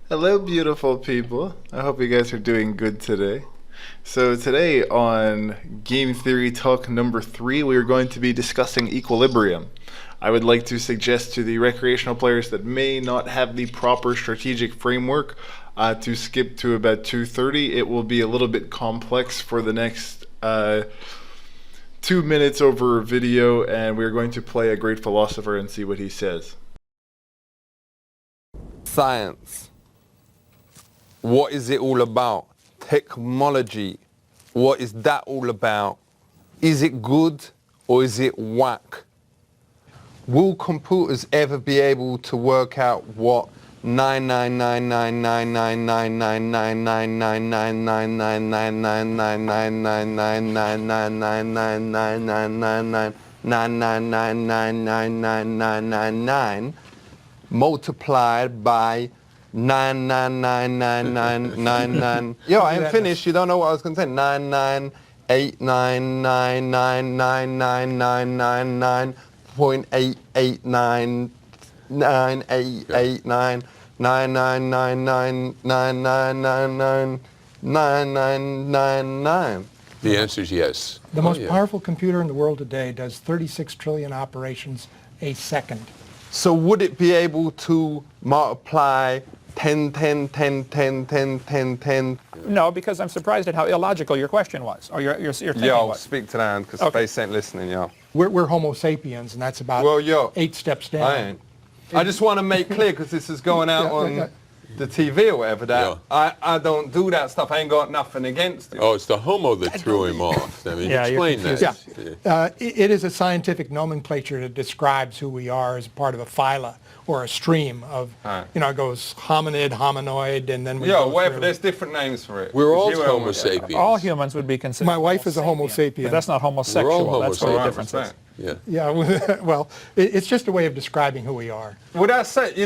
Hello, beautiful people. I hope you guys are doing good today. So, today on Game Theory Talk number 3, we are going to be discussing equilibrium. I would like to suggest to the recreational players that may not have the proper strategic framework to skip to about 2:30. It will be a little bit complex for the next 2 minutes over video, and we're going to play a great philosopher and see what he says. Science. What is it all about? Technology. What is that all about? Is it good or is it whack? Will computers ever be able to work out what 9999999999999999999999999999999 multiplied by 9999999? Yo, I ain't finished. You don't know what I was going to say. 999999999999999999999999999. The answer is yes. The most powerful computer in the world today does 36 trillion operations a second. So would it be able to multiply 10, 10, 10, 10, 10, 10, 10? No, because I'm surprised at how illogical your question was, or your thinking Yo, was. speak to that because Okay. space ain't listening, yo. We're Homo sapiens, and that's about Well, yo, 8 steps down. I ain't. I just want to make clear, because this is going out on the TV or whatever, that I don't do that stuff. I ain't got nothing against it. Oh, it's the homo that threw him off. I mean, Yeah, you're explain that. It is a scientific nomenclature that describes who we are as part of a phyla or a stream of, it goes hominid, hominoid, and then we Yo, go whatever, through. there's different names for it. We're all You are homo one. sapiens. All humans would be considered. My wife is a Homo sapien, sapien. But that's not homosexual. Homo That's where the sapiens. difference is. Yeah. Yeah, well, it's just a way of describing who we are. Well, that's it.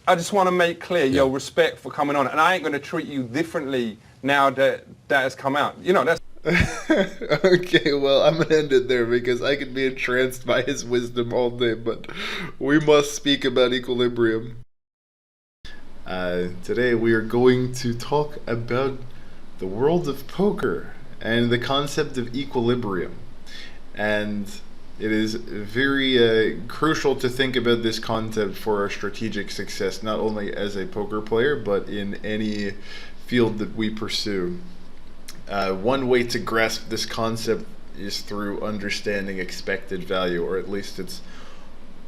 I just want to make clear, respect for coming on. And I ain't going to treat you differently now that has come out. That's... Okay, well, I'm gonna end it there because I could be entranced by his wisdom all day, but we must speak about equilibrium. Today we are going to talk about the world of poker and the concept of equilibrium. And it is very crucial to think about this concept for our strategic success, not only as a poker player, but in any field that we pursue. One way to grasp this concept is through understanding expected value, or at least it's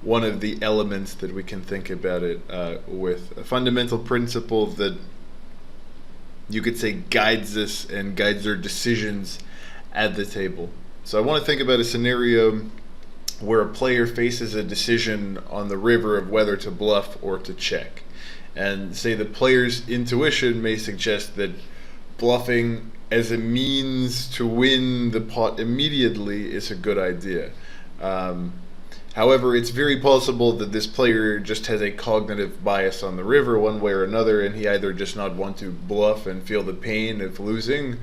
one of the elements that we can think about it with. A fundamental principle that you could say guides us and guides our decisions at the table. So I want to think about a scenario where a player faces a decision on the river of whether to bluff or to check. And say the player's intuition may suggest that bluffing as a means to win the pot immediately is a good idea. However, it's very possible that this player just has a cognitive bias on the river one way or another, and he either does not want to bluff and feel the pain of losing,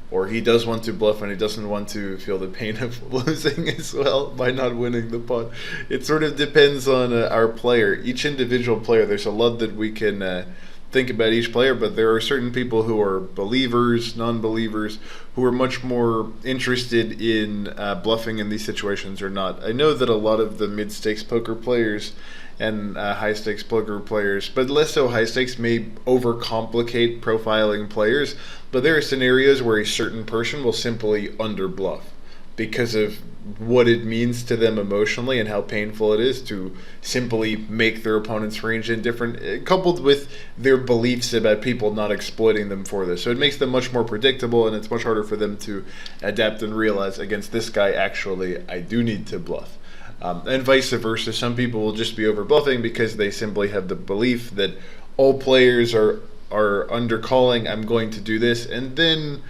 or he does want to bluff and he doesn't want to feel the pain of losing as well by not winning the pot. It sort of depends on our player. Each individual player, there's a lot that we can think about each player, but there are certain people who are believers, non-believers, who are much more interested in bluffing in these situations or not. I know that a lot of the mid-stakes poker players and high-stakes poker players, but less so high-stakes, may overcomplicate profiling players, but there are scenarios where a certain person will simply under-bluff because of what it means to them emotionally and how painful it is to simply make their opponent's range indifferent, coupled with their beliefs about people not exploiting them for this. So it makes them much more predictable, and it's much harder for them to adapt and realize, against this guy, actually, I do need to bluff. And vice versa. Some people will just be over bluffing because they simply have the belief that all players are under calling, I'm going to do this, and then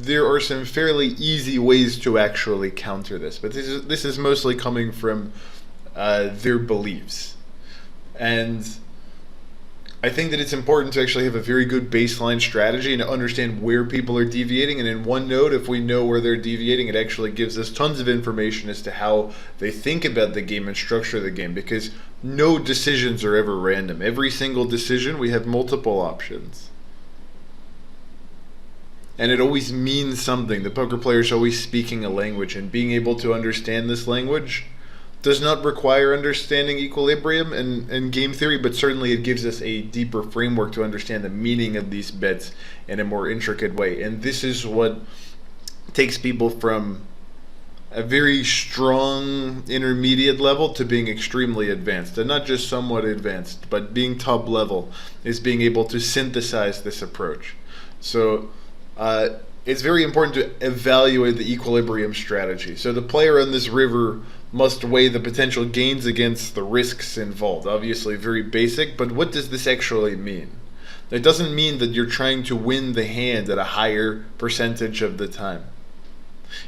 there are some fairly easy ways to actually counter this, but this is mostly coming from their beliefs. And I think that it's important to actually have a very good baseline strategy and to understand where people are deviating. And in OneNote, if we know where they're deviating, it actually gives us tons of information as to how they think about the game and structure the game, because no decisions are ever random. Every single decision, we have multiple options. And it always means something. The poker player is always speaking a language, and being able to understand this language does not require understanding equilibrium and game theory, but certainly it gives us a deeper framework to understand the meaning of these bets in a more intricate way. And this is what takes people from a very strong intermediate level to being extremely advanced. And not just somewhat advanced, but being top level is being able to synthesize this approach. So it's very important to evaluate the equilibrium strategy. So the player on this river must weigh the potential gains against the risks involved. Obviously very basic, but what does this actually mean? It doesn't mean that you're trying to win the hand at a higher percentage of the time.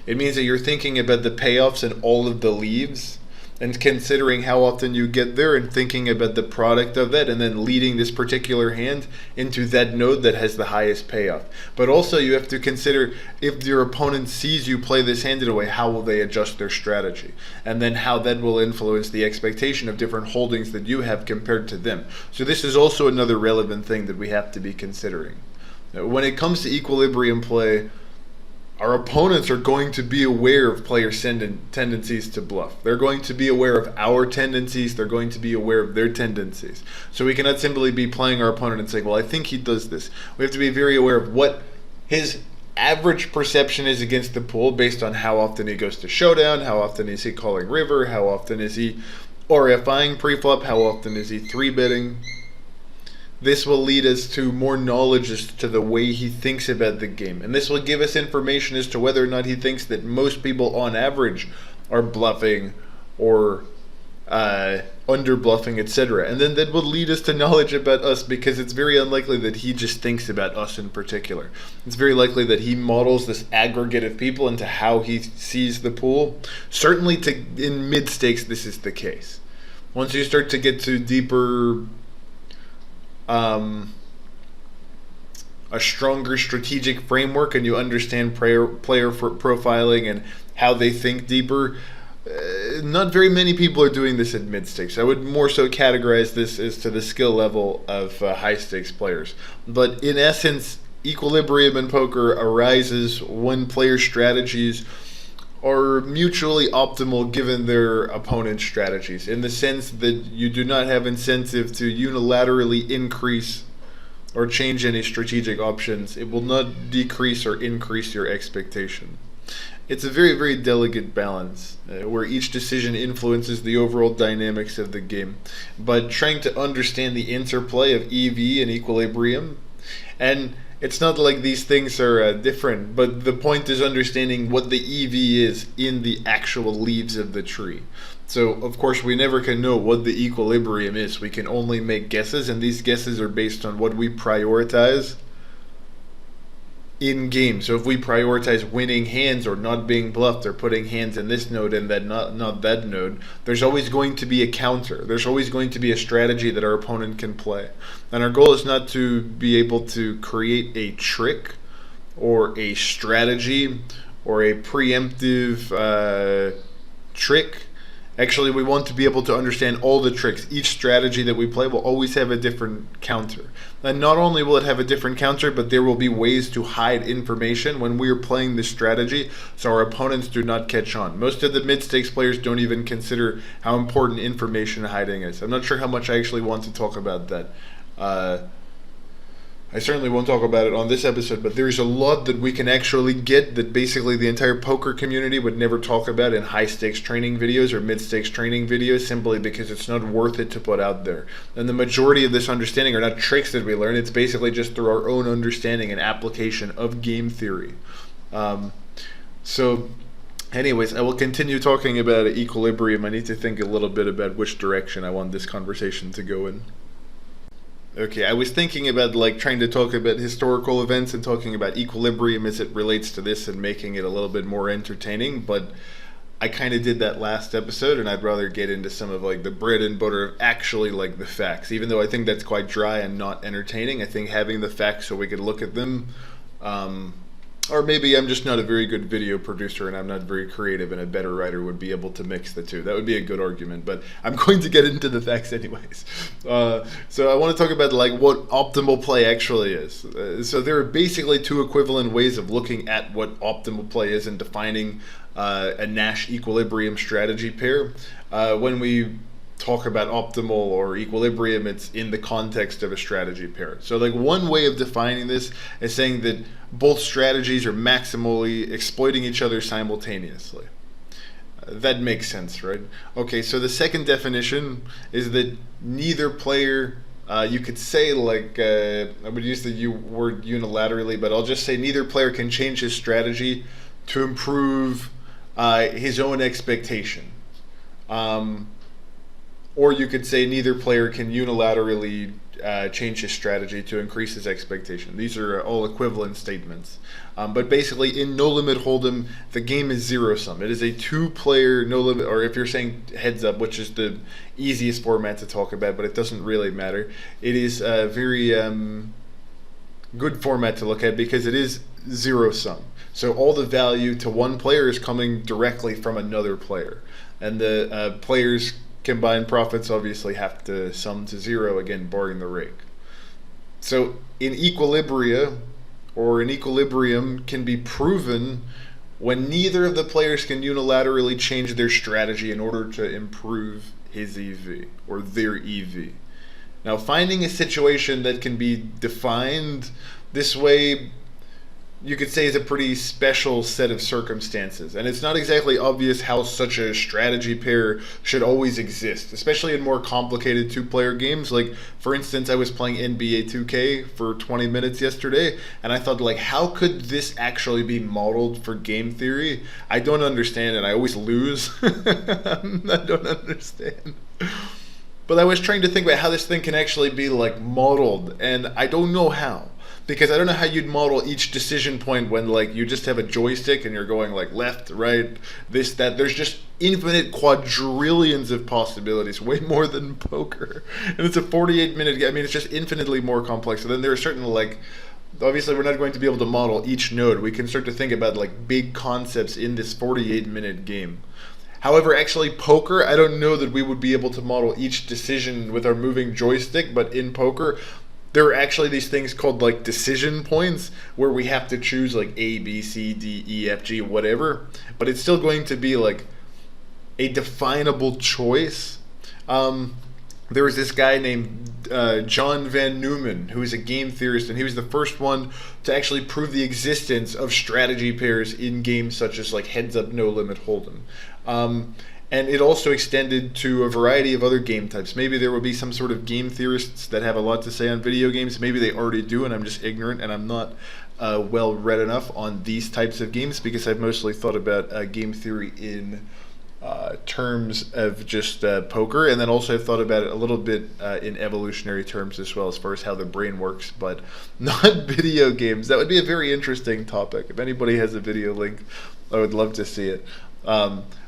It means that you're thinking about the payoffs and all of the leaves, and considering how often you get there and thinking about the product of that, and then leading this particular hand into that node that has the highest payoff. But also you have to consider, if your opponent sees you play this hand in a way, how will they adjust their strategy? And then how that will influence the expectation of different holdings that you have compared to them. So this is also another relevant thing that we have to be considering. Now, when it comes to equilibrium play, our opponents are going to be aware of players' tendencies to bluff. They're going to be aware of our tendencies. They're going to be aware of their tendencies. So we cannot simply be playing our opponent and saying, well, I think he does this. We have to be very aware of what his average perception is against the pool based on how often he goes to showdown, how often is he calling river, how often is he RFIing preflop, how often is he 3-betting. This will lead us to more knowledge as to the way he thinks about the game. And this will give us information as to whether or not he thinks that most people on average are bluffing or under bluffing, etc. And then that will lead us to knowledge about us, because it's very unlikely that he just thinks about us in particular. It's very likely that he models this aggregate of people into how he sees the pool. Certainly in mid-stakes this is the case. Once you start to get to deeper a stronger strategic framework and you understand player profiling and how they think deeper, not very many people are doing this at mid-stakes. I would more so categorize this as to the skill level of high-stakes players. But in essence, equilibrium in poker arises when player strategies are mutually optimal given their opponent's strategies, in the sense that you do not have incentive to unilaterally increase or change any strategic options. It will not decrease or increase your expectation. It's a very, very delicate balance where each decision influences the overall dynamics of the game. But trying to understand the interplay of EV and equilibrium, and it's not like these things are different, but the point is understanding what the EV is in the actual leaves of the tree. So, of course, we never can know what the equilibrium is. We can only make guesses, and these guesses are based on what we prioritize in game. So if we prioritize winning hands or not being bluffed or putting hands in this node and then not that node, there's always going to be a counter. There's always going to be a strategy that our opponent can play. And our goal is not to be able to create a trick or a strategy or a preemptive trick. Actually, we want to be able to understand all the tricks. Each strategy that we play will always have a different counter. And not only will it have a different counter, but there will be ways to hide information when we are playing this strategy so our opponents do not catch on. Most of the mid-stakes players don't even consider how important information hiding is. I'm not sure how much I actually want to talk about that. I certainly won't talk about it on this episode, but there's a lot that we can actually get that basically the entire poker community would never talk about in high-stakes training videos or mid-stakes training videos, simply because it's not worth it to put out there. And the majority of this understanding are not tricks that we learn, it's basically just through our own understanding and application of game theory. So anyways, I will continue talking about equilibrium. I need to think a little bit about which direction I want this conversation to go in. Okay, I was thinking about trying to talk about historical events and talking about equilibrium as it relates to this and making it a little bit more entertaining, but I kind of did that last episode, and I'd rather get into some of like the bread and butter of actually like the facts. Even though I think that's quite dry and not entertaining, I think having the facts so we could look at them, or maybe I'm just not a very good video producer and I'm not very creative, and a better writer would be able to mix the two. That would be a good argument, but I'm going to get into the facts anyways. So I want to talk about like what optimal play actually is. So there are basically two equivalent ways of looking at what optimal play is and defining a Nash equilibrium strategy pair. When we talk about optimal or equilibrium, it's in the context of a strategy pair. So like one way of defining this is saying that both strategies are maximally exploiting each other simultaneously. That makes sense, right? Okay, so the second definition is that neither player, you could say like, I would use the word unilaterally, but I'll just say neither player can change his strategy to improve his own expectation. Or you could say neither player can unilaterally change his strategy to increase his expectation. These are all equivalent statements. But basically, in No Limit Hold'em, the game is zero sum. It is a two-player no limit, or if you're saying heads up, which is the easiest format to talk about, but it doesn't really matter. It is a very good format to look at because it is zero sum. So all the value to one player is coming directly from another player, and the players' combined profits obviously have to sum to zero, again barring the rake. So in equilibria, or an equilibrium, can be proven when neither of the players can unilaterally change their strategy in order to improve his EV or their EV. Now, finding a situation that can be defined this way, you could say, is a pretty special set of circumstances, and it's not exactly obvious how such a strategy pair should always exist, especially in more complicated two-player games. Like, for instance, I was playing NBA 2K for 20 minutes yesterday, and I thought, like, how could this actually be modeled for game theory? I don't understand, and I always lose. I don't understand. But I was trying to think about how this thing can actually be, like, modeled, and I don't know how. Because I don't know how you'd model each decision point when like you just have a joystick and you're going like left, right, this, that. There's just infinite quadrillions of possibilities, way more than poker. And it's a 48-minute game. I mean, it's just infinitely more complex. So then there are certain like, obviously we're not going to be able to model each node. We can start to think about like big concepts in this 48-minute game. However, actually poker, I don't know that we would be able to model each decision with our moving joystick, but in poker, there are actually these things called like decision points where we have to choose like A, B, C, D, E, F, G, whatever, but it's still going to be like a definable choice. There was this guy named John Van Neumann, who is a game theorist, and he was the first one to actually prove the existence of strategy pairs in games such as like Heads Up, No Limit Hold'em. And it also extended to a variety of other game types. Maybe there will be some sort of game theorists that have a lot to say on video games. Maybe they already do, and I'm just ignorant, and I'm not well read enough on these types of games because I've mostly thought about game theory in terms of just poker, and then also I've thought about it a little bit in evolutionary terms as well, as far as how the brain works, but not video games. That would be a very interesting topic. If anybody has a video link, I would love to see it.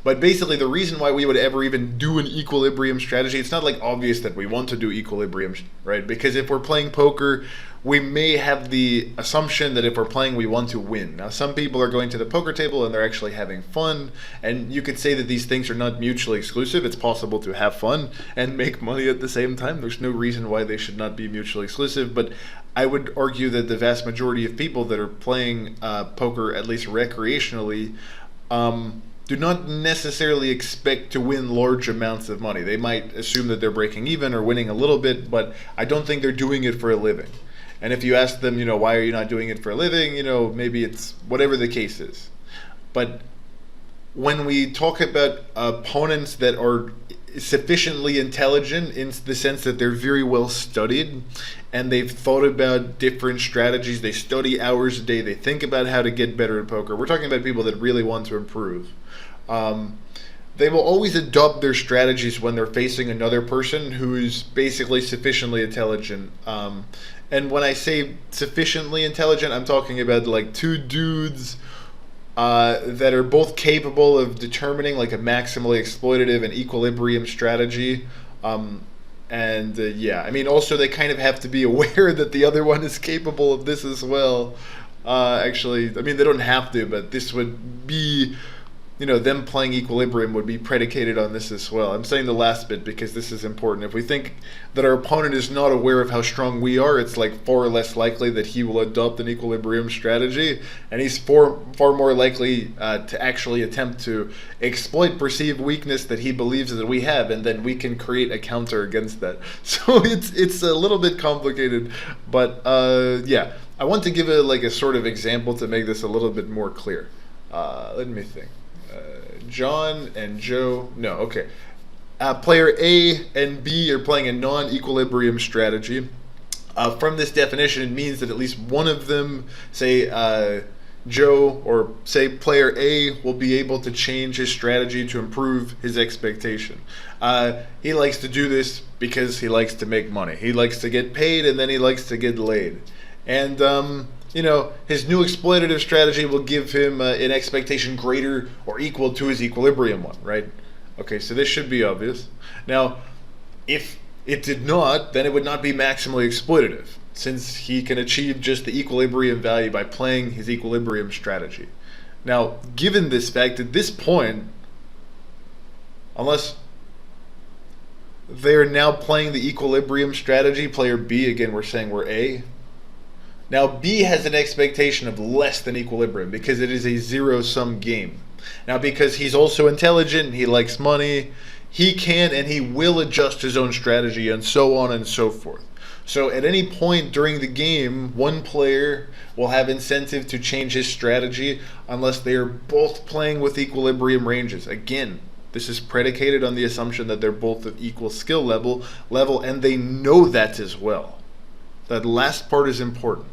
But basically the reason why we would ever even do an equilibrium strategy, it's not like obvious that we want to do equilibrium, right? Because if we're playing poker, we may have the assumption that if we're playing, we want to win. Now, some people are going to the poker table and they're actually having fun, and you could say that these things are not mutually exclusive. It's possible to have fun and make money at the same time. There's no reason why they should not be mutually exclusive, but I would argue that the vast majority of people that are playing poker, at least recreationally, do not necessarily expect to win large amounts of money. They might assume that they're breaking even or winning a little bit, but I don't think they're doing it for a living. And if you ask them, why are you not doing it for a living, maybe it's whatever the case is. But when we talk about opponents that are sufficiently intelligent in the sense that they're very well studied and they've thought about different strategies, they study hours a day, they think about how to get better at poker. We're talking about people that really want to improve. They will always adopt their strategies when they're facing another person who is basically sufficiently intelligent. And when I say sufficiently intelligent, I'm talking about like two dudes that are both capable of determining like a maximally exploitative and equilibrium strategy. Yeah, I mean, also they kind of have to be aware that the other one is capable of this as well. Actually, I mean, they don't have to, but this would be, them playing equilibrium would be predicated on this as well. I'm saying the last bit because this is important. If we think that our opponent is not aware of how strong we are, it's like far less likely that he will adopt an equilibrium strategy, and he's far more likely to actually attempt to exploit perceived weakness that he believes that we have, and then we can create a counter against that. So it's a little bit complicated, but yeah, I want to give a sort of example to make this a little bit more clear. Let me think. John and Joe. No, okay. Player A and B are playing a non-equilibrium strategy. From this definition, it means that at least one of them, say Joe, or say player A, will be able to change his strategy to improve his expectation. He likes to do this because he likes to make money. He likes to get paid, and then he likes to get laid. And his new exploitative strategy will give him an expectation greater or equal to his equilibrium one, right? Okay, so this should be obvious. Now, if it did not, then it would not be maximally exploitative, since he can achieve just the equilibrium value by playing his equilibrium strategy. Now, given this fact, at this point, unless they're now playing the equilibrium strategy, player B, again, we're saying we're A. Now, B has an expectation of less than equilibrium because it is a zero-sum game. Now, because he's also intelligent, he likes money, he can and he will adjust his own strategy and so on and so forth. So at any point during the game, one player will have incentive to change his strategy unless they are both playing with equilibrium ranges. Again, this is predicated on the assumption that they're both of equal skill level, and they know that as well. That last part is important.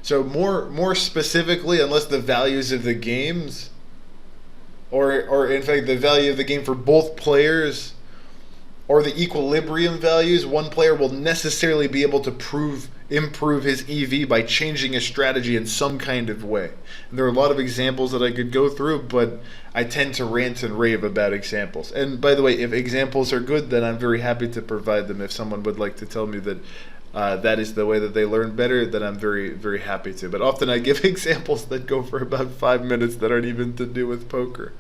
So more specifically, unless the values of the games, or in fact the value of the game for both players, or the equilibrium values, one player will necessarily be able to improve his EV by changing his strategy in some kind of way. And there are a lot of examples that I could go through, but I tend to rant and rave about examples. And by the way, if examples are good, then I'm very happy to provide them. If someone would like to tell me that that is the way that they learn better, then I'm very, very happy to. But often I give examples that go for about 5 minutes that aren't even to do with poker.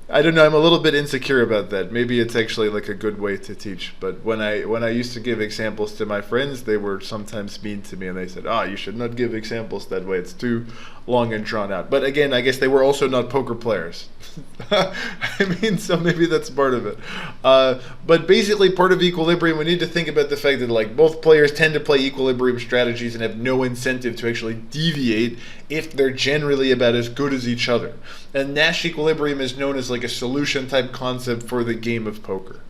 I don't know, I'm a little bit insecure about that. Maybe it's actually like a good way to teach. But when I used to give examples to my friends, they were sometimes mean to me and they said, you should not give examples that way. It's too long and drawn out. But again, I guess they were also not poker players. I mean, so maybe that's part of it. But basically, part of equilibrium, we need to think about the fact that both players tend to play equilibrium strategies and have no incentive to actually deviate if they're generally about as good as each other. And Nash equilibrium is known as a solution type concept for the game of poker.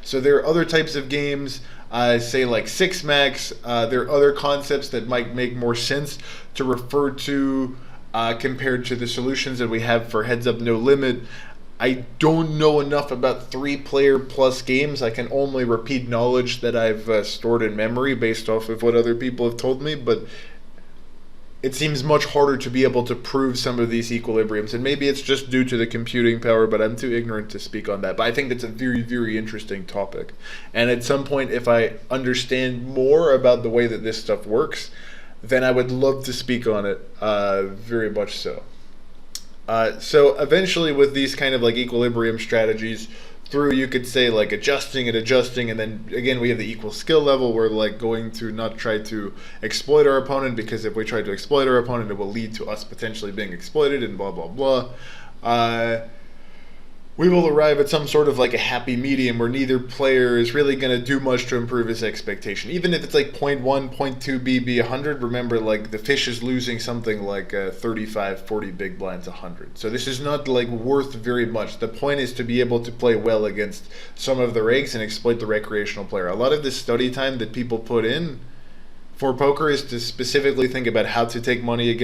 So there are other types of games, say Six Max. There are other concepts that might make more sense to refer to compared to the solutions that we have for Heads Up No Limit. I don't know enough about 3-player plus games. I can only repeat knowledge that I've stored in memory based off of what other people have told me, but it seems much harder to be able to prove some of these equilibriums, and maybe it's just due to the computing power, but I'm too ignorant to speak on that. But I think that's a very, very interesting topic. And at some point, if I understand more about the way that this stuff works, then I would love to speak on it, very much so. So eventually with these kind of equilibrium strategies, through, you could say, adjusting, and then again we have the equal skill level. We're going to not try to exploit our opponent, because if we try to exploit our opponent, it will lead to us potentially being exploited and blah blah blah. We will arrive at some sort of a happy medium where neither player is really going to do much to improve his expectation. Even if it's 0.1, 0.2 BB, 100, remember the fish is losing something 35, 40 big blinds, 100. So this is not worth very much. The point is to be able to play well against some of the regs and exploit the recreational player. A lot of the study time that people put in for poker is to specifically think about how to take money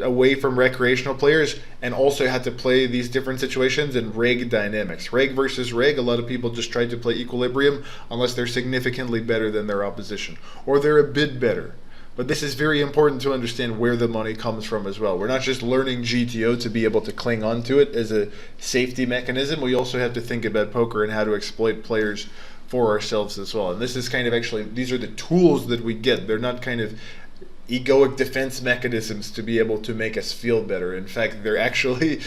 away from recreational players, and also how to play these different situations and reg dynamics. Reg versus reg, a lot of people just try to play equilibrium unless they're significantly better than their opposition, or they're a bit better. But this is very important to understand where the money comes from as well. We're not just learning GTO to be able to cling on to it as a safety mechanism. We also have to think about poker and how to exploit players for ourselves as well. And this is kind of actually, these are the tools that we get. They're not kind of egoic defense mechanisms to be able to make us feel better. In fact, they're actually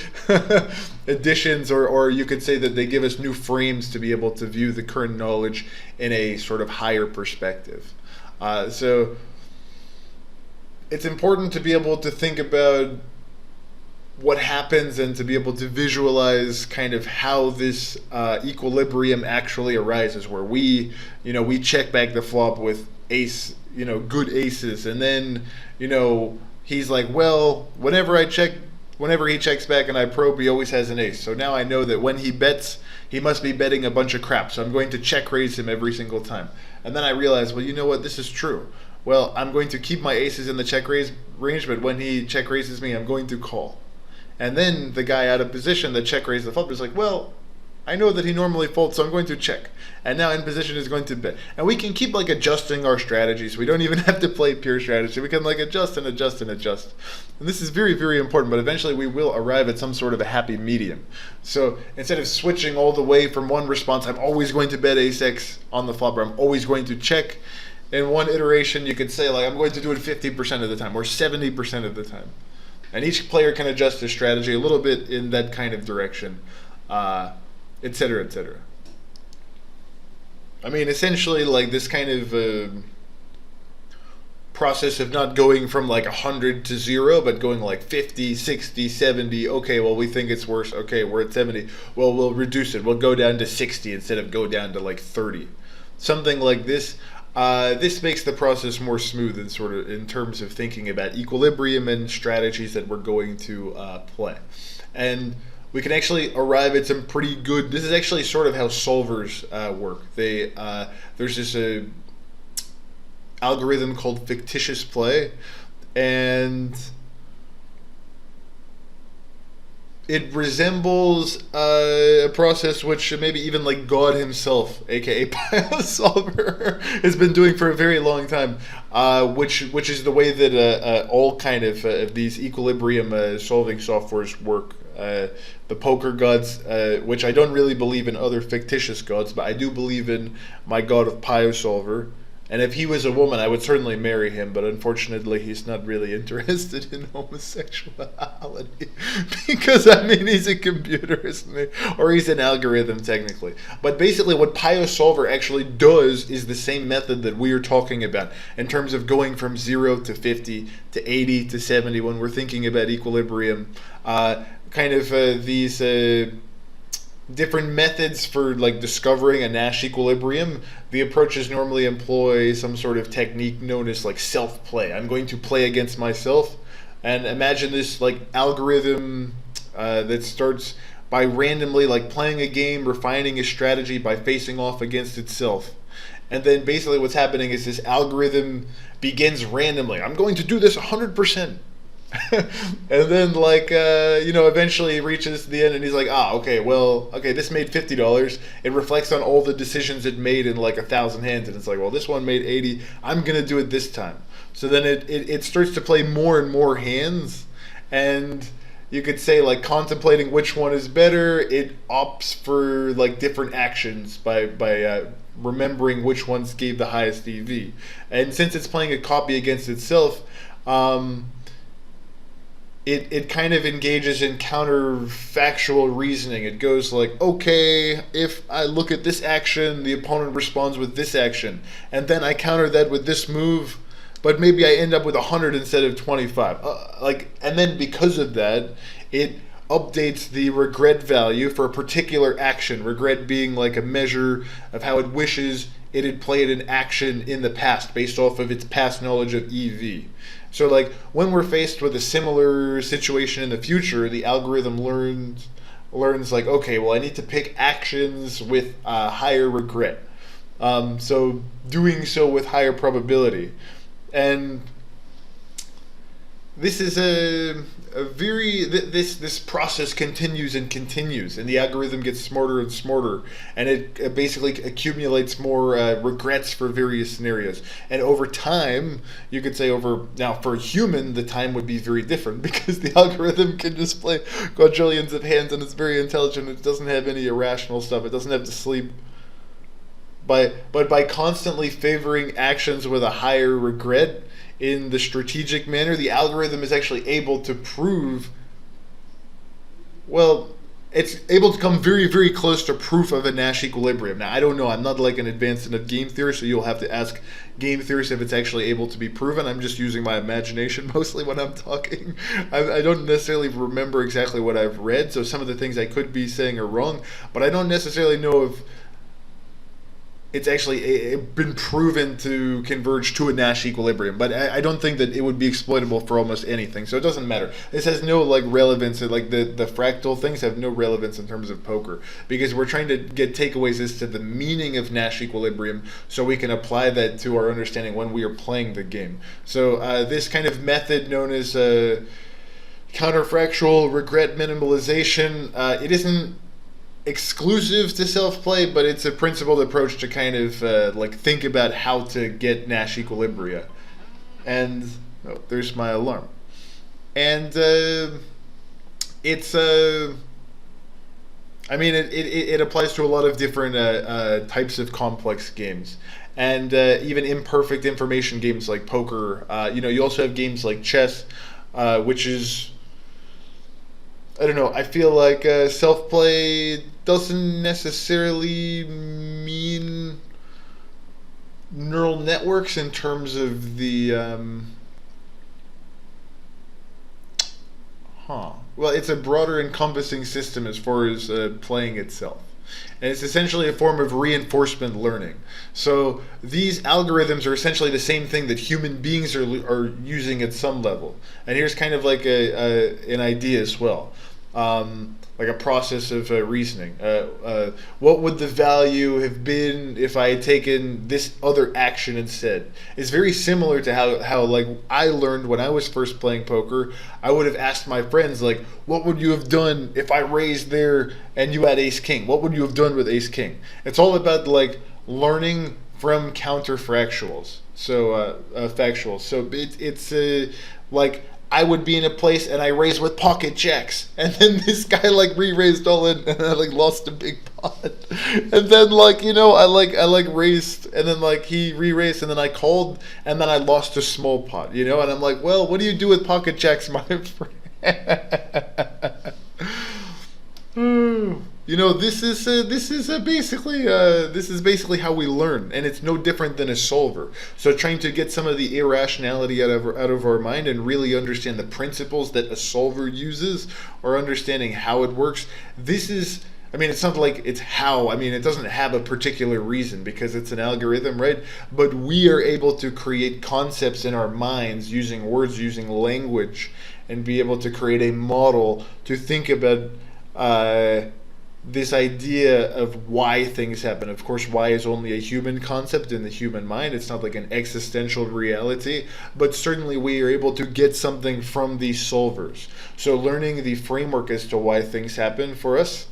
additions, or you could say that they give us new frames to be able to view the current knowledge in a sort of higher perspective. So it's important to be able to think about what happens and to be able to visualize kind of how this equilibrium actually arises, where we check back the flop with ace, good aces, and then, he's like, well, whenever he checks back and I probe, he always has an ace. So now I know that when he bets, he must be betting a bunch of crap. So I'm going to check raise him every single time. And then I realize, well, you know what, this is true. Well, I'm going to keep my aces in the check raise range, but when he check raises me, I'm going to call. And then the guy out of position that check raised the flop is like, well, I know that he normally folds, so I'm going to check. And now in position is going to bet. And we can keep adjusting our strategies. We don't even have to play pure strategy. We can adjust and adjust and adjust. And this is very, very important, but eventually we will arrive at some sort of a happy medium. So instead of switching all the way from one response, I'm always going to bet ace-x on the flop, or I'm always going to check. In one iteration, you could say, I'm going to do it 50% of the time or 70% of the time. And each player can adjust their strategy a little bit in that kind of direction, et cetera, et cetera. I mean, essentially, this kind of process of not going from 100 to 0, but going 50, 60, 70. Okay, well, we think it's worse. Okay, we're at 70. Well, we'll reduce it. We'll go down to 60 instead of go down to 30. Something like this. This makes the process more smooth and sort of in terms of thinking about equilibrium and strategies that we're going to play. And we can actually arrive at some pretty good, this is actually sort of how solvers work. There's this algorithm called fictitious play, and it resembles a process which maybe even God himself, aka Pile Solver, has been doing for a very long time, which is the way that all kind of these equilibrium solving softwares work. The poker gods, which I don't really believe in other fictitious gods, but I do believe in my god of Pile Solver. And if he was a woman, I would certainly marry him, but unfortunately he's not really interested in homosexuality. Because, he's a computer, isn't he? Or he's an algorithm, technically. But basically what Pio Solver actually does is the same method that we are talking about in terms of going from 0 to 50 to 80 to 70 when we're thinking about equilibrium. These different methods for discovering a Nash equilibrium. The approaches normally employ some sort of technique known as self-play. I'm going to play against myself, and imagine this algorithm that starts by randomly playing a game, refining a strategy by facing off against itself. And then basically what's happening is this algorithm begins randomly. I'm going to do this 100%. And then eventually it reaches the end and he's like, this made $50. It reflects on all the decisions it made in 1,000 hands, and it's this one made 80. I'm gonna do it this time. So then it starts to play more and more hands, and you could say contemplating which one is better, it opts for different actions by remembering which ones gave the highest EV. And since it's playing a copy against itself, it kind of engages in counterfactual reasoning. It goes okay, if I look at this action, the opponent responds with this action, and then I counter that with this move, but maybe I end up with 100 instead of 25. And then because of that, it updates the regret value for a particular action. Regret being a measure of how it wishes it had played an action in the past based off of its past knowledge of EV. So when we're faced with a similar situation in the future, the algorithm learns okay, well, I need to pick actions with higher regret. So doing so with higher probability. And this is a very this process continues and continues, and the algorithm gets smarter and smarter, and it basically accumulates more regrets for various scenarios. And over time, you could say over now for a human, the time would be very different because the algorithm can just play quadrillions of hands, and it's very intelligent. It doesn't have any irrational stuff. It doesn't have to sleep. But by constantly favoring actions with a higher regret in the strategic manner, the algorithm is actually able to prove, well, it's able to come very, very close to proof of a Nash equilibrium. Now, I don't know. I'm not like an advanced enough game theorist, so you'll have to ask game theorists if it's actually able to be proven. I'm just using my imagination mostly when I'm talking. I don't necessarily remember exactly what I've read, so some of the things I could be saying are wrong, but I don't necessarily know if it's actually been proven to converge to a Nash equilibrium, but I don't think that it would be exploitable for almost anything, so it doesn't matter. This has no like relevance, like the fractal things have no relevance in terms of poker, because we're trying to get takeaways as to the meaning of Nash equilibrium so we can apply that to our understanding when we are playing the game. So this kind of method known as counterfactual regret minimalization, it isn't exclusive to self-play, but it's a principled approach to kind of like think about how to get Nash equilibria. And there's my alarm. And it's I mean it applies to a lot of different types of complex games, and even imperfect information games like poker. You also have games like chess, which is, I don't know, I feel like self-play doesn't necessarily mean neural networks in terms of the well, it's a broader encompassing system as far as playing itself. And it's essentially a form of reinforcement learning. So these algorithms are essentially the same thing that human beings are using at some level. And here's kind of like an idea as well. Like a process of reasoning. What would the value have been if I had taken this other action instead? It's very similar to how like I learned when I was first playing poker. I would have asked my friends, like, what would you have done if I raised there and you had ace king? What would you have done with ace king? It's all about like learning from counterfactuals. So factuals. So it's like, I would be in a place and I raised with pocket jacks, and then this guy like re-raised all in, and I like lost a big pot, and then like I raised, and then like he re-raised, and then I called, and then I lost a small pot, and I'm like, well, what do you do with pocket jacks, my friend? This is basically how we learn, and it's no different than a solver. So trying to get some of the irrationality out of our mind and really understand the principles that a solver uses, or understanding how it works. It's not like it's how. It doesn't have a particular reason because it's an algorithm, right? But we are able to create concepts in our minds using words, using language, and be able to create a model to think about this idea of why things happen. Of course, why is only a human concept in the human mind. It's not like an existential reality, but certainly we are able to get something from these solvers. So learning the framework as to why things happen for us,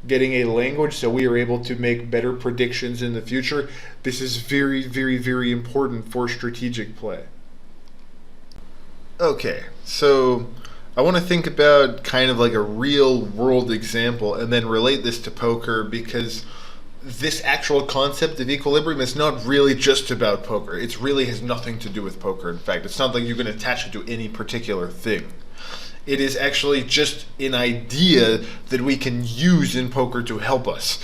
getting a language so we are able to make better predictions in the future, this is very, very, very important for strategic play. Okay, so I want to think about kind of like a real world example and then relate this to poker, because this actual concept of equilibrium is not really just about poker. It really has nothing to do with poker. In fact, it's not like you can attach it to any particular thing. It is actually just an idea that we can use in poker to help us.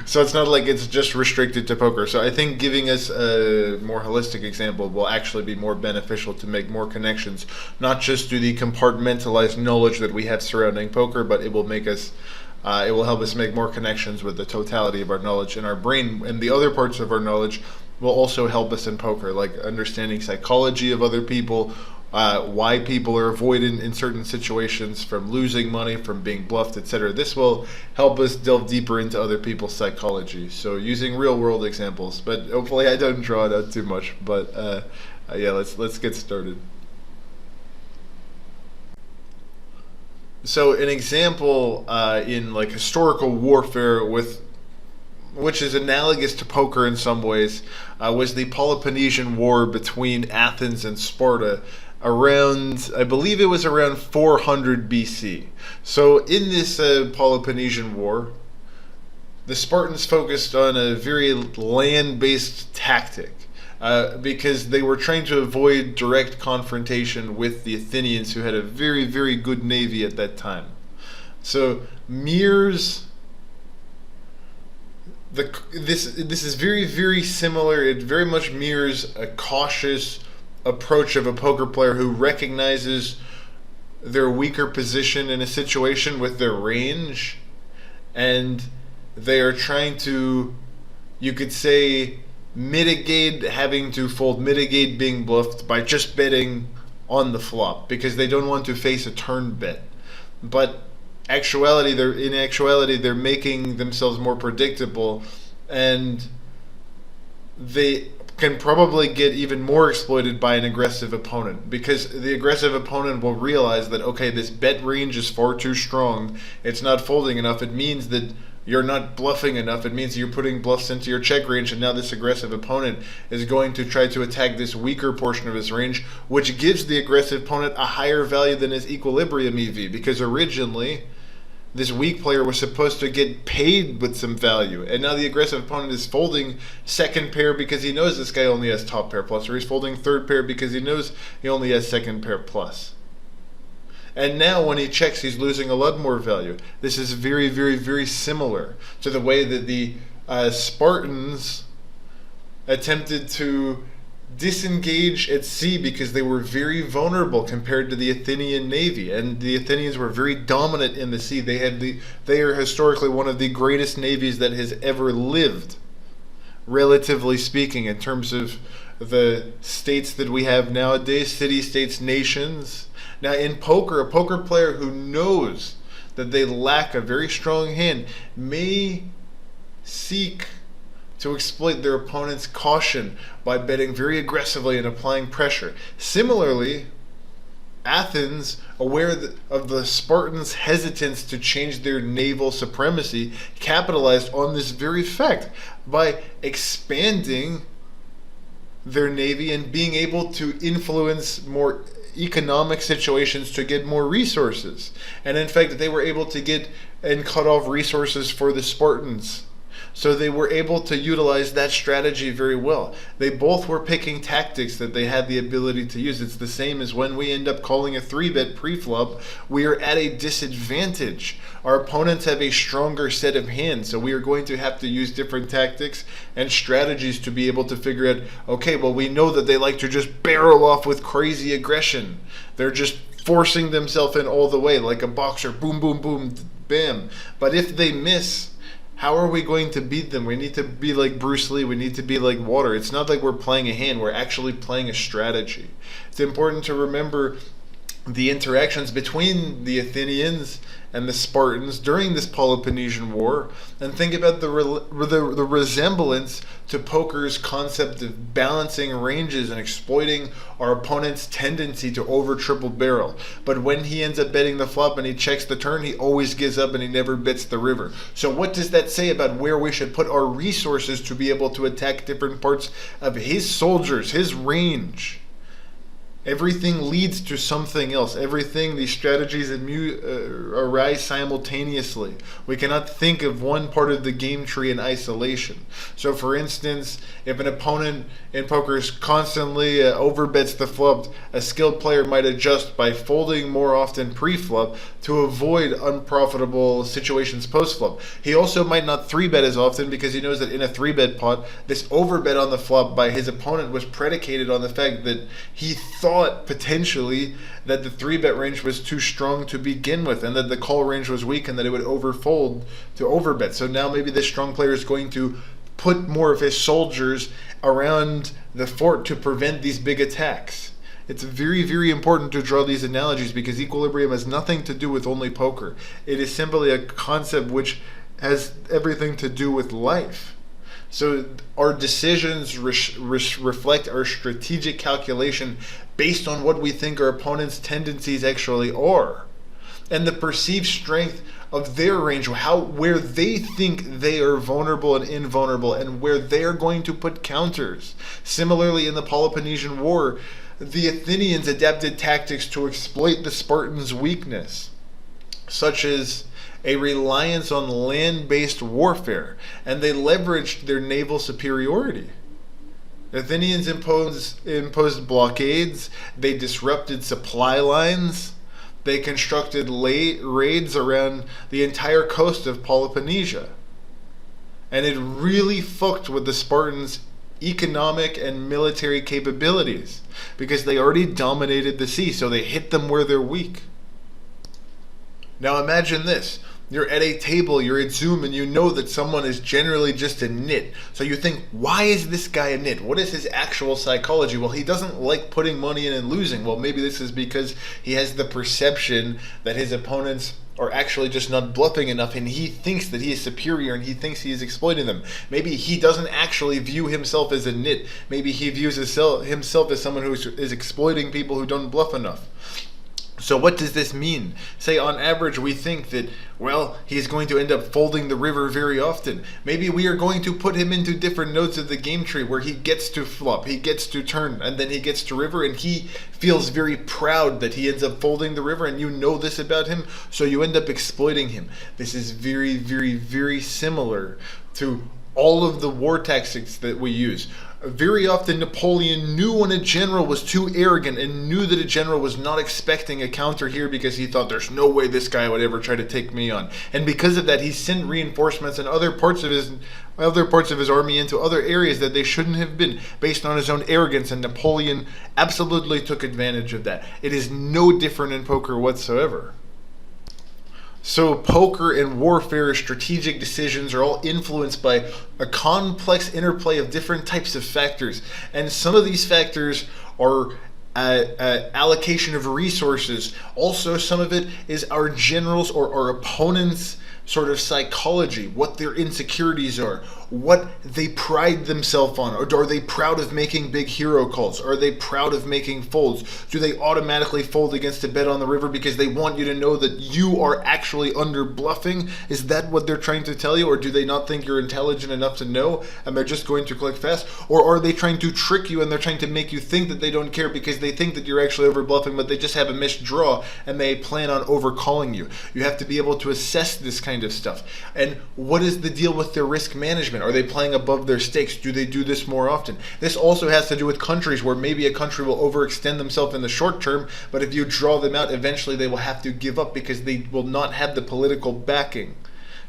So it's not like it's just restricted to poker. So I think giving us a more holistic example will actually be more beneficial to make more connections, not just to the compartmentalized knowledge that we have surrounding poker, but it will help us make more connections with the totality of our knowledge in our brain, and the other parts of our knowledge will also help us in poker, like understanding psychology of other people, why people are avoidant in certain situations, from losing money, from being bluffed, etc. This will help us delve deeper into other people's psychology. So using real world examples, but hopefully I don't draw it out too much. But yeah, let's get started. So an example in like historical warfare which is analogous to poker in some ways, was the Peloponnesian War between Athens and Sparta around, I believe it was around 400 BC. So in this Peloponnesian War, the Spartans focused on a very land-based tactic because they were trying to avoid direct confrontation with the Athenians, who had a very, very good navy at that time. So this is very, very similar. It very much mirrors a cautious approach of a poker player who recognizes their weaker position in a situation with their range, and they are trying to, you could say, mitigate having to fold, mitigate being bluffed by just betting on the flop because they don't want to face a turn bet. But in actuality they're making themselves more predictable, and they can probably get even more exploited by an aggressive opponent, because the aggressive opponent will realize that, okay, this bet range is far too strong, it's not folding enough, it means that you're not bluffing enough, it means you're putting bluffs into your check range, and now this aggressive opponent is going to try to attack this weaker portion of his range, which gives the aggressive opponent a higher value than his equilibrium EV, because originally this weak player was supposed to get paid with some value, and now the aggressive opponent is folding second pair because he knows this guy only has top pair plus, or he's folding third pair because he knows he only has second pair plus. And now when he checks, he's losing a lot more value. This is very, very, very similar to the way that the Spartans attempted to disengage at sea because they were very vulnerable compared to the Athenian navy, and the Athenians were very dominant in the sea. They are historically one of the greatest navies that has ever lived, relatively speaking, in terms of the states that we have nowadays, city-states, nations. Now in poker, a poker player who knows that they lack a very strong hand may seek to exploit their opponent's caution by betting very aggressively and applying pressure. Similarly, Athens, aware of the Spartans' hesitance to change their naval supremacy, capitalized on this very fact by expanding their navy and being able to influence more economic situations to get more resources. And in fact, they were able to get and cut off resources for the Spartans. So they were able to utilize that strategy very well. They both were picking tactics that they had the ability to use. It's the same as when we end up calling a 3-bet pre-flop, we are at a disadvantage. Our opponents have a stronger set of hands, so we are going to have to use different tactics and strategies to be able to figure out, okay, well, we know that they like to just barrel off with crazy aggression. They're just forcing themselves in all the way, like a boxer, boom, boom, boom, bam. But if they miss, how are we going to beat them? We need to be like Bruce Lee. We need to be like water. It's not like we're playing a hand. We're actually playing a strategy. It's important to remember the interactions between the Athenians and the Spartans during this Peloponnesian War, and think about the resemblance to poker's concept of balancing ranges and exploiting our opponent's tendency to over triple barrel. But when he ends up betting the flop and he checks the turn, he always gives up and he never bets the river. So what does that say about where we should put our resources to be able to attack different parts of his soldiers, his range? Everything leads to something else. Everything, these strategies arise simultaneously. We cannot think of one part of the game tree in isolation. So for instance, if an opponent in poker is constantly overbets the flop, a skilled player might adjust by folding more often pre-flop to avoid unprofitable situations post-flop. He also might not 3-bet as often because he knows that in a 3-bet pot, this overbet on the flop by his opponent was predicated on the fact that he thought potentially that the 3-bet range was too strong to begin with, and that the call range was weak, and that it would overfold to overbet. So now maybe this strong player is going to put more of his soldiers around the fort to prevent these big attacks. It's very, very important to draw these analogies because equilibrium has nothing to do with only poker. It is simply a concept which has everything to do with life. So our decisions reflect our strategic calculation based on what we think our opponent's tendencies actually are. and the perceived strength of their range, where they think they are vulnerable and invulnerable, and where they are going to put counters. Similarly, in the Peloponnesian War, the Athenians adapted tactics to exploit the Spartans' weakness, such as a reliance on land-based warfare, and they leveraged their naval superiority. The Athenians imposed blockades, they disrupted supply lines, they constructed raids around the entire coast of Peloponnesia. And it really fucked with the Spartans' economic and military capabilities, because they already dominated the sea, so they hit them where they're weak. Now imagine this. You're at a table, you're at Zoom, and you know that someone is generally just a nit. So you think, why is this guy a nit? What is his actual psychology? Well, he doesn't like putting money in and losing. Well, maybe this is because he has the perception that his opponents are actually just not bluffing enough, and he thinks that he is superior, and he thinks he is exploiting them. Maybe he doesn't actually view himself as a nit. Maybe he views himself as someone who is exploiting people who don't bluff enough. So what does this mean? Say on average we think that, well, he's going to end up folding the river very often. Maybe we are going to put him into different nodes of the game tree where he gets to flop, he gets to turn, and then he gets to river, and he feels very proud that he ends up folding the river, and you know this about him, so you end up exploiting him. This is very, very, very similar to all of the war tactics that we use. Very often Napoleon knew when a general was too arrogant and knew that a general was not expecting a counter here because he thought there's no way this guy would ever try to take me on. And because of that, he sent reinforcements in other parts of his army into other areas that they shouldn't have been, based on his own arrogance, and Napoleon absolutely took advantage of that. It is no different in poker whatsoever. So poker and warfare strategic decisions are all influenced by a complex interplay of different types of factors. And some of these factors are allocation of resources. Also, some of it is our generals or our opponents' sort of psychology, what their insecurities are, what they pride themselves on. Or are they proud of making big hero calls? Are they proud of making folds? Do they automatically fold against a bet on the river because they want you to know that you are actually under bluffing? Is that what they're trying to tell you? Or do they not think you're intelligent enough to know and they're just going to click fast? Or are they trying to trick you and they're trying to make you think that they don't care because they think that you're actually over bluffing, but they just have a missed draw and they plan on overcalling you? You have to be able to assess this kind of stuff. And what is the deal with their risk management? Are they playing above their stakes? Do they do this more often? This also has to do with countries, where maybe a country will overextend themselves in the short term, but if you draw them out, eventually they will have to give up because they will not have the political backing.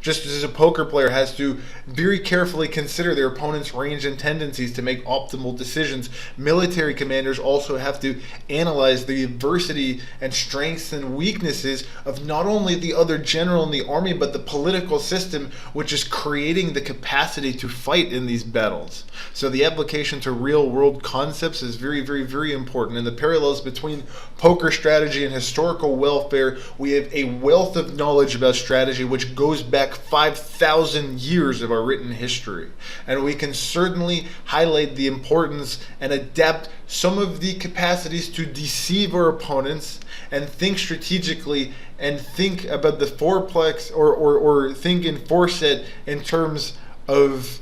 Just as a poker player has to very carefully consider their opponent's range and tendencies to make optimal decisions, military commanders also have to analyze the adversity and strengths and weaknesses of not only the other general in the army, but the political system, which is creating the capacity to fight in these battles. So the application to real-world concepts is very, very, very important. And the parallels between poker strategy and historical welfare, we have a wealth of knowledge about strategy which goes back 5,000 years of our written history. And we can certainly highlight the importance and adapt some of the capacities to deceive our opponents and think strategically and think about the fourplex or think in four-set in terms of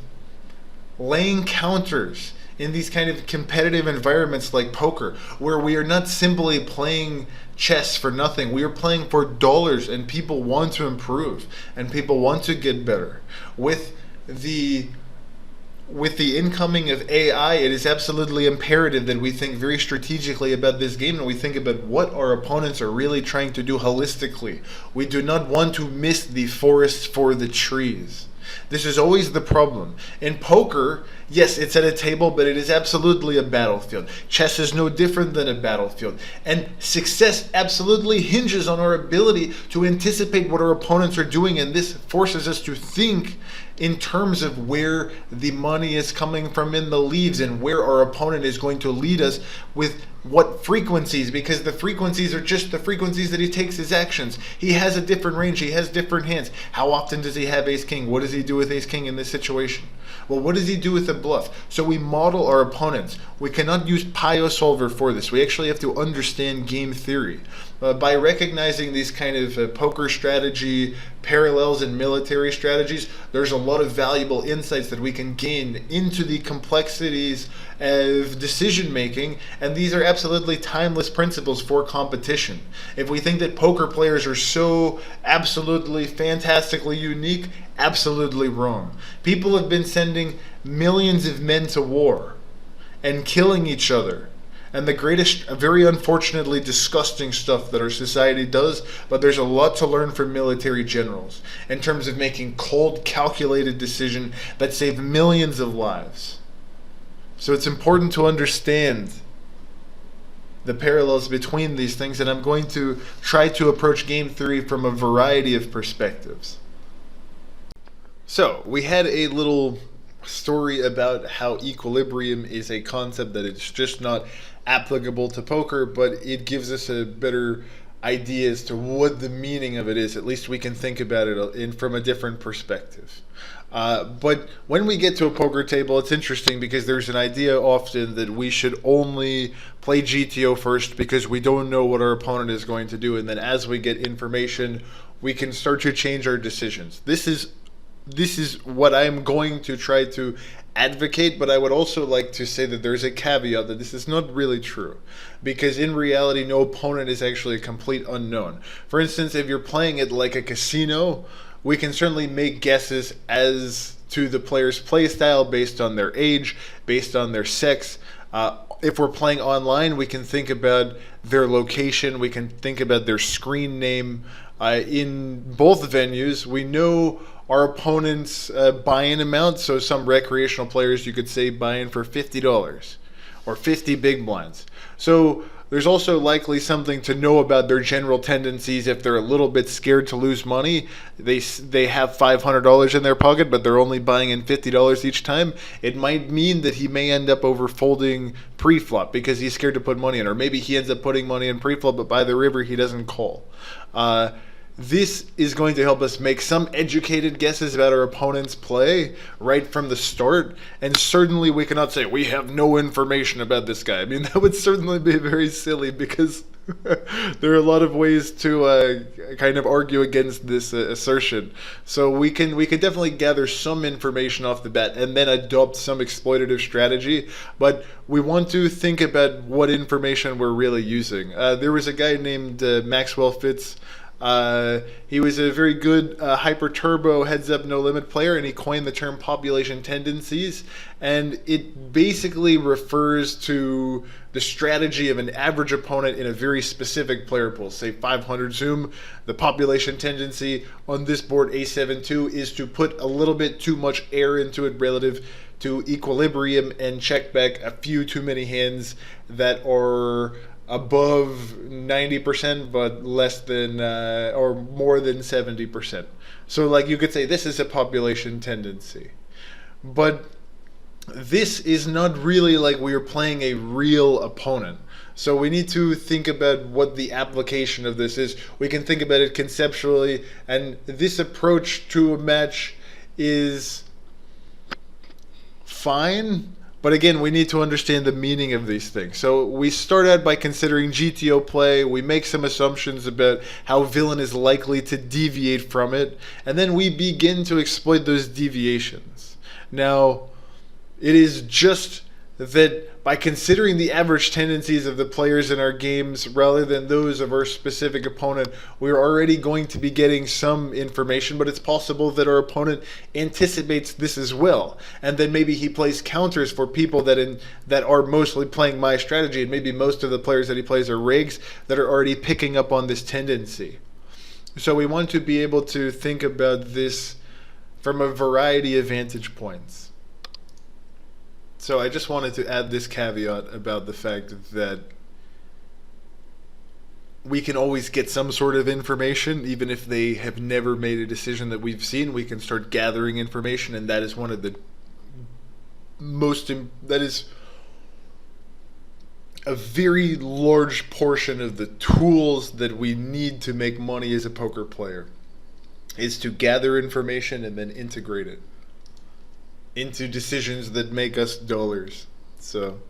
laying counters in these kind of competitive environments like poker, where we are not simply playing chess for nothing. We are playing for dollars, and people want to improve and people want to get better. With the incoming of AI, it is absolutely imperative that we think very strategically about this game and we think about what our opponents are really trying to do holistically. We do not want to miss the forest for the trees. This is always the problem. In poker, yes, it's at a table, but it is absolutely a battlefield. Chess is no different than a battlefield. And success absolutely hinges on our ability to anticipate what our opponents are doing, and this forces us to think in terms of where the money is coming from in the leads and where our opponent is going to lead us with what frequencies, because the frequencies are just the frequencies that he takes his actions. He has a different range, he has different hands. How often does he have ace king? What does he do with ace king in this situation? Well, what does he do with a bluff? So we model our opponents. We cannot use Pio Solver for this. We actually have to understand game theory. by recognizing these kind of poker strategy parallels in military strategies, there's a lot of valuable insights that we can gain into the complexities of decision making, and these are absolutely timeless principles for competition. If we think that poker players are so absolutely fantastically unique, absolutely wrong. People have been sending millions of men to war and killing each other, and the greatest, very unfortunately disgusting stuff that our society does, but there's a lot to learn from military generals in terms of making cold, calculated decisions that save millions of lives. So it's important to understand the parallels between these things, and I'm going to try to approach game theory from a variety of perspectives. So, we had a little story about how equilibrium is a concept that it's just not applicable to poker, but it gives us a better idea as to what the meaning of it is. At least we can think about it from a different perspective. But when we get to a poker table, it's interesting because there's an idea often that we should only play GTO first because we don't know what our opponent is going to do, and then as we get information, we can start to change our decisions. This is what I'm going to try to advocate, but I would also like to say that there's a caveat that this is not really true, because in reality no opponent is actually a complete unknown. For instance, if you're playing it like a casino, we can certainly make guesses as to the player's play style based on their age, based on their sex. If we're playing online, we can think about their location, we can think about their screen name. In both venues, we know our opponent's buy-in amount. So some recreational players, you could say, buy in for $50 or 50 big blinds. So there's also likely something to know about their general tendencies. If they're a little bit scared to lose money, they have $500 in their pocket, but they're only buying in $50 each time. It might mean that he may end up overfolding pre-flop because he's scared to put money in, or maybe he ends up putting money in pre-flop, but by the river he doesn't call. This is going to help us make some educated guesses about our opponent's play right from the start, and certainly we cannot say we have no information about this guy. I mean, that would certainly be very silly, because there are a lot of ways to kind of argue against this assertion. So we can definitely gather some information off the bat and then adopt some exploitative strategy, but we want to think about what information we're really using. There was a guy named Maxwell Fitz. He was a very good hyper turbo heads up no limit player, and he coined the term population tendencies, and it basically refers to the strategy of an average opponent in a very specific player pool, say 500 zoom. The population tendency on this board A7-2 is to put a little bit too much air into it relative to equilibrium and check back a few too many hands that are above 90% but less than or more than 70%. So like you could say this is a population tendency, but this is not really like we are playing a real opponent. So we need to think about what the application of this is. We can think about it conceptually, and this approach to a match is fine. But again, we need to understand the meaning of these things. So we start out by considering GTO play. We make some assumptions about how villain is likely to deviate from it. And then we begin to exploit those deviations. Now, it is just that by considering the average tendencies of the players in our games rather than those of our specific opponent, we're already going to be getting some information, but it's possible that our opponent anticipates this as well, and then maybe he plays counters for people that are mostly playing my strategy, and maybe most of the players that he plays are rigs that are already picking up on this tendency. So we want to be able to think about this from a variety of vantage points. So I just wanted to add this caveat about the fact that we can always get some sort of information, even if they have never made a decision that we've seen. We can start gathering information, and that is one of the that is a very large portion of the tools that we need to make money as a poker player, is to gather information and then integrate it into decisions that make us dollars. So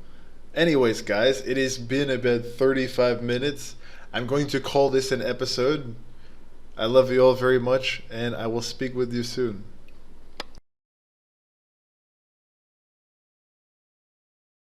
anyways, guys, it has been about 35 minutes. I'm going to call this an episode. I love you all very much, and I will speak with you soon.